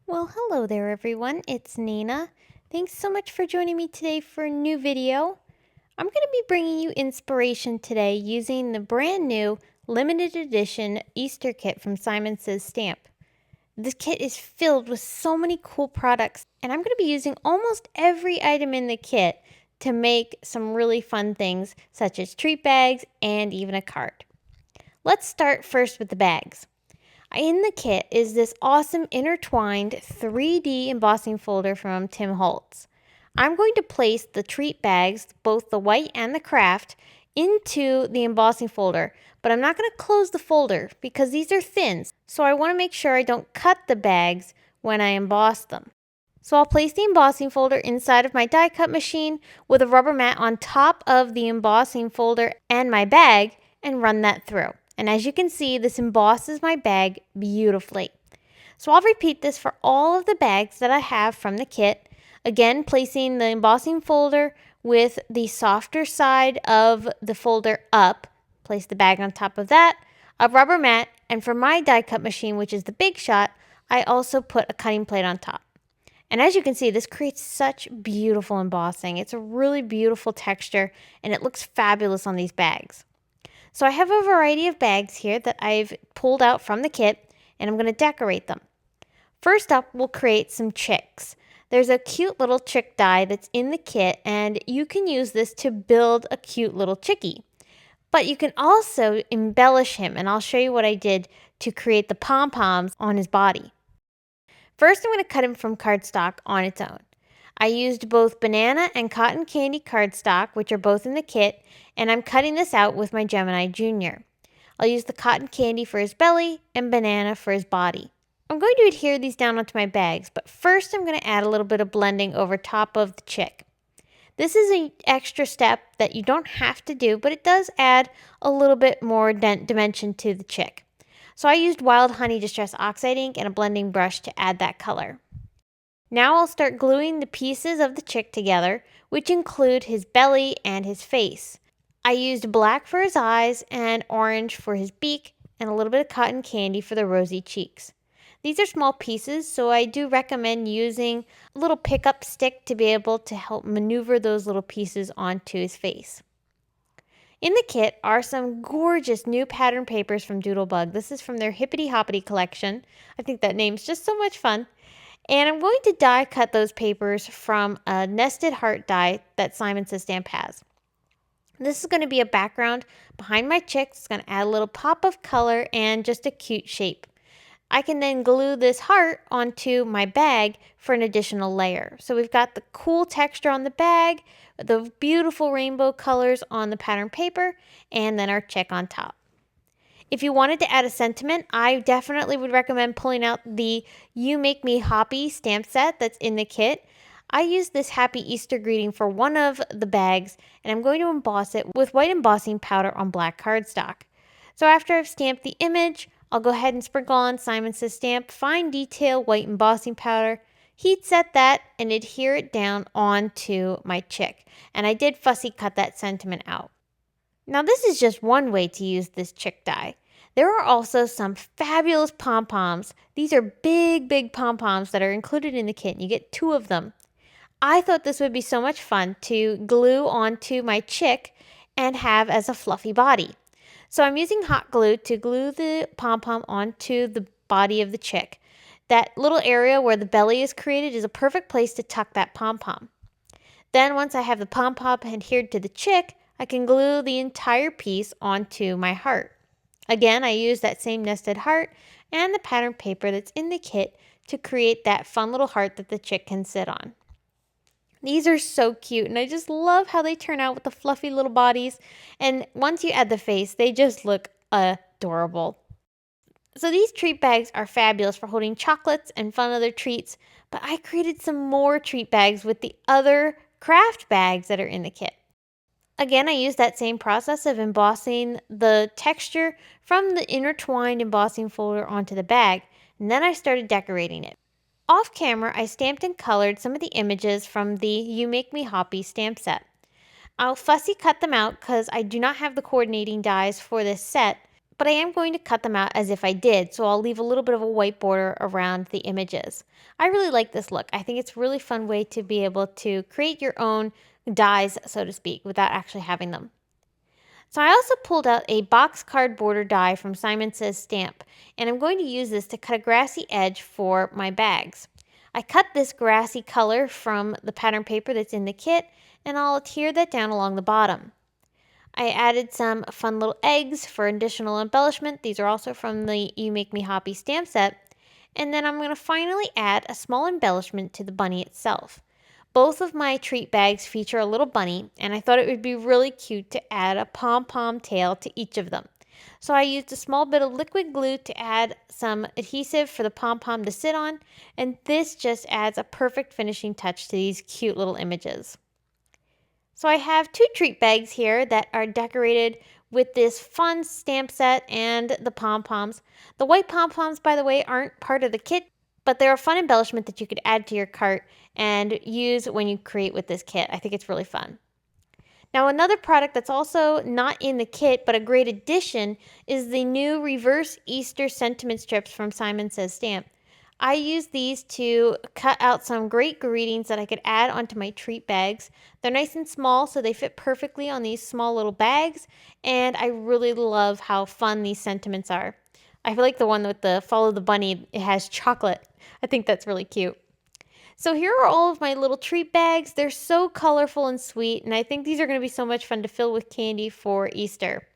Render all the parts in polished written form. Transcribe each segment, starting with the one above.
Well, hello there everyone, it's Nina. Thanks so much for joining me today for a new video. I'm going to be bringing you inspiration today using the brand new limited edition Easter kit from Simon Says Stamp. This kit is filled with so many cool products, and I'm going to be using almost every item in the kit to make some really fun things such as treat bags and even a card. Let's start first with the bags. In the kit is this awesome intertwined 3D embossing folder from Tim Holtz. I'm going to place the treat bags, both the white and the craft, into the embossing folder, but I'm not going to close the folder because these are thin, so I want to make sure I don't cut the bags when I emboss them. So I'll place the embossing folder inside of my die cut machine with a rubber mat on top of the embossing folder and my bag and run that through. And as you can see, this embosses my bag beautifully. So I'll repeat this for all of the bags that I have from the kit. Again, placing the embossing folder with the softer side of the folder up. Place the bag on top of that, a rubber mat, and for my die cut machine, which is the Big Shot, I also put a cutting plate on top. And as you can see, this creates such beautiful embossing. It's a really beautiful texture, and it looks fabulous on these bags. So I have a variety of bags here that I've pulled out from the kit, and I'm going to decorate them. First up, we'll create some chicks. There's a cute little chick die that's in the kit, and you can use this to build a cute little chickie. But you can also embellish him, and I'll show you what I did to create the pom-poms on his body. First, I'm going to cut him from cardstock on its own. I used both banana and cotton candy cardstock, which are both in the kit, and I'm cutting this out with my Gemini Junior. I'll use the cotton candy for his belly and banana for his body. I'm going to adhere these down onto my bags, but first I'm going to add a little bit of blending over top of the chick. This is an extra step that you don't have to do, but it does add a little bit more dimension to the chick. So I used Wild Honey Distress Oxide ink and a blending brush to add that color. Now I'll start gluing the pieces of the chick together, which include his belly and his face. I used black for his eyes and orange for his beak and a little bit of cotton candy for the rosy cheeks. These are small pieces, so I do recommend using a little pickup stick to be able to help maneuver those little pieces onto his face. In the kit are some gorgeous new pattern papers from Doodlebug. This is from their Hippity Hoppity collection. I think that name's just so much fun. And I'm going to die cut those papers from a nested heart die that Simon Says Stamp has. This is going to be a background behind my chicks. It's going to add a little pop of color and just a cute shape. I can then glue this heart onto my bag for an additional layer. So we've got the cool texture on the bag, the beautiful rainbow colors on the pattern paper, and then our chick on top. If you wanted to add a sentiment, I definitely would recommend pulling out the You Make Me Hoppy stamp set that's in the kit. I used this Happy Easter greeting for one of the bags, and I'm going to emboss it with white embossing powder on black cardstock. So after I've stamped the image, I'll go ahead and sprinkle on Simon Says Stamp Fine Detail White Embossing Powder, heat set that, and adhere it down onto my chick. And I did fussy cut that sentiment out. Now this is just one way to use this chick die. There are also some fabulous pom-poms. These are big pom-poms that are included in the kit, and you get 2 of them. I thought this would be so much fun to glue onto my chick and have as a fluffy body. So I'm using hot glue to glue the pom-pom onto the body of the chick. That little area where the belly is created is a perfect place to tuck that pom-pom. Then once I have the pom-pom adhered to the chick, I can glue the entire piece onto my heart. Again, I use that same nested heart and the pattern paper that's in the kit to create that fun little heart that the chick can sit on. These are so cute, and I just love how they turn out with the fluffy little bodies. And once you add the face, they just look adorable. So these treat bags are fabulous for holding chocolates and fun other treats, but I created some more treat bags with the other craft bags that are in the kit. Again, I used that same process of embossing the texture from the intertwined embossing folder onto the bag, and then I started decorating it. Off camera, I stamped and colored some of the images from the You Make Me Hoppy stamp set. I'll fussy cut them out because I do not have the coordinating dies for this set, but I am going to cut them out as if I did, so I'll leave a little bit of a white border around the images. I really like this look. I think it's a really fun way to be able to create your own dies, so to speak, without actually having them. So I also pulled out a box card border die from Simon Says Stamp, and I'm going to use this to cut a grassy edge for my bags. I cut this grassy color from the pattern paper that's in the kit, and I'll adhere that down along the bottom. I added some fun little eggs for additional embellishment. These are also from the You Make Me Happy stamp set. And then I'm going to finally add a small embellishment to the bunny itself. Both of my treat bags feature a little bunny, and I thought it would be really cute to add a pom-pom tail to each of them. So I used a small bit of liquid glue to add some adhesive for the pom-pom to sit on, and this just adds a perfect finishing touch to these cute little images. So I have two treat bags here that are decorated with this fun stamp set and the pom-poms. The white pom-poms, by the way, aren't part of the kit, but they're a fun embellishment that you could add to your cart and use when you create with this kit. I think it's really fun. Now, another product that's also not in the kit but a great addition is the new reverse Easter sentiment strips from Simon Says Stamp. I use these to cut out some great greetings that I could add onto my treat bags. They're nice and small, so they fit perfectly on these small little bags, and I really love how fun these sentiments are. I feel like the one with the Follow the Bunny, it has chocolate. I think that's really cute. So here are all of my little treat bags. They're so colorful and sweet, and I think these are going to be so much fun to fill with candy for Easter.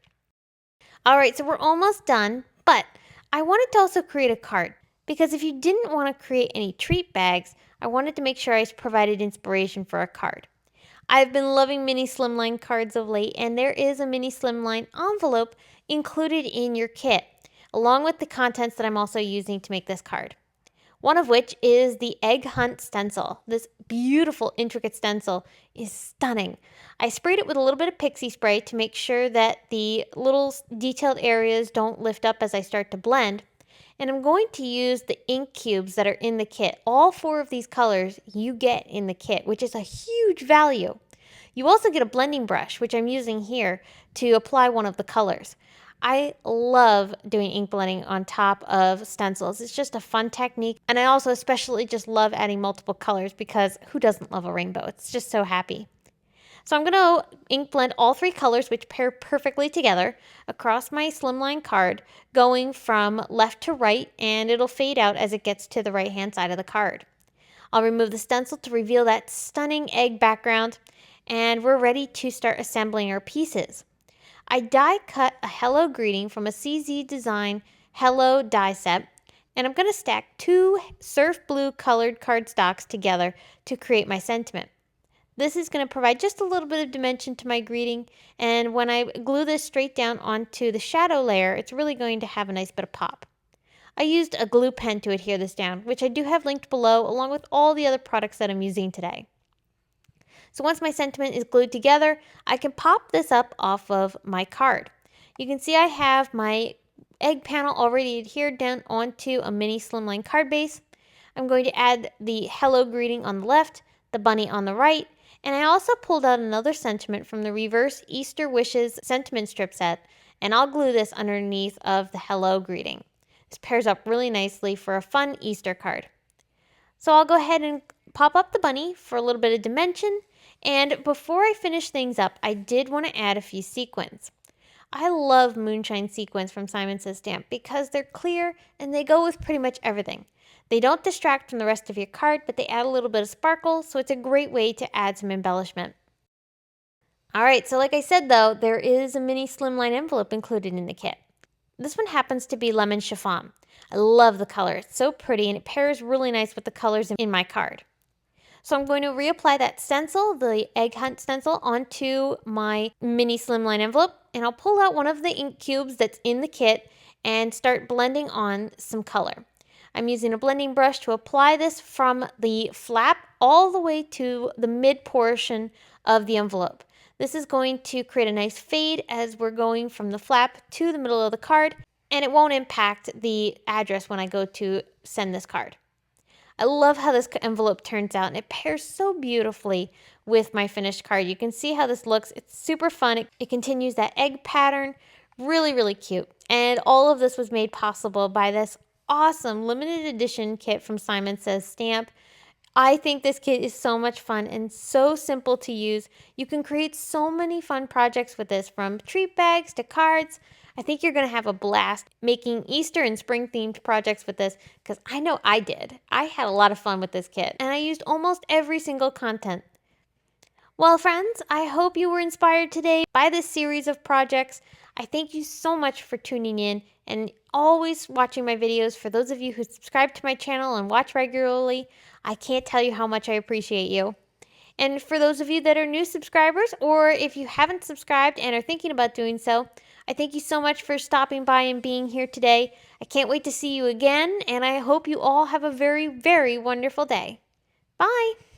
All right, so we're almost done, but I wanted to also create a card because if you didn't want to create any treat bags, I wanted to make sure I provided inspiration for a card. I've been loving mini slimline cards of late, and there is a mini slimline envelope included in your kit, along with the contents that I'm also using to make this card. One of which is the Egg Hunt stencil. This beautiful, intricate stencil is stunning. I sprayed it with a little bit of pixie spray to make sure that the little detailed areas don't lift up as I start to blend. And I'm going to use the ink cubes that are in the kit. All 4 of these colors you get in the kit, which is a huge value. You also get a blending brush, which I'm using here to apply one of the colors. I love doing ink blending on top of stencils. It's just a fun technique. And I also especially just love adding multiple colors because who doesn't love a rainbow? It's just so happy. So I'm going to ink blend all 3 colors, which pair perfectly together, across my slimline card, going from left to right, and it'll fade out as it gets to the right-hand side of the card. I'll remove the stencil to reveal that stunning egg background, and we're ready to start assembling our pieces. I die cut a Hello greeting from a CZ Design Hello die set, and I'm going to stack 2 surf blue colored cardstocks together to create my sentiment. This is going to provide just a little bit of dimension to my greeting, and when I glue this straight down onto the shadow layer, it's really going to have a nice bit of pop. I used a glue pen to adhere this down, which I do have linked below, along with all the other products that I'm using today. So once my sentiment is glued together, I can pop this up off of my card. You can see I have my egg panel already adhered down onto a mini slimline card base. I'm going to add the Hello greeting on the left, the bunny on the right, and I also pulled out another sentiment from the Reverse Easter Wishes sentiment strip set, and I'll glue this underneath of the Hello greeting. This pairs up really nicely for a fun Easter card. So I'll go ahead and pop up the bunny for a little bit of dimension. And before I finish things up, I did want to add a few sequins. I love Moonshine sequins from Simon Says Stamp because they're clear and they go with pretty much everything. They don't distract from the rest of your card, but they add a little bit of sparkle, so it's a great way to add some embellishment. Alright, so like I said though, there is a mini slimline envelope included in the kit. This one happens to be lemon chiffon. I love the color, it's so pretty and it pairs really nice with the colors in my card. So I'm going to reapply that stencil, the Egg Hunt stencil, onto my mini slimline envelope, and I'll pull out one of the ink cubes that's in the kit and start blending on some color. I'm using a blending brush to apply this from the flap all the way to the mid portion of the envelope. This is going to create a nice fade as we're going from the flap to the middle of the card, and it won't impact the address when I go to send this card. I love how this envelope turns out, and it pairs so beautifully with my finished card. You can see how this looks. It's super fun. It continues that egg pattern, Really, really cute. And all of this was made possible by this awesome limited edition kit from Simon Says Stamp. I think this kit is so much fun and so simple to use. You can create so many fun projects with this, from treat bags to cards. I think you're going to have a blast making Easter and spring themed projects with this, because I know I did. I had a lot of fun with this kit, and I used almost every single content. Well, friends, I hope you were inspired today by this series of projects. I thank you so much for tuning in and always watching my videos. For those of you who subscribe to my channel and watch regularly, I can't tell you how much I appreciate you. And for those of you that are new subscribers, or if you haven't subscribed and are thinking about doing so, I thank you so much for stopping by and being here today. I can't wait to see you again, and I hope you all have a very, very wonderful day. Bye!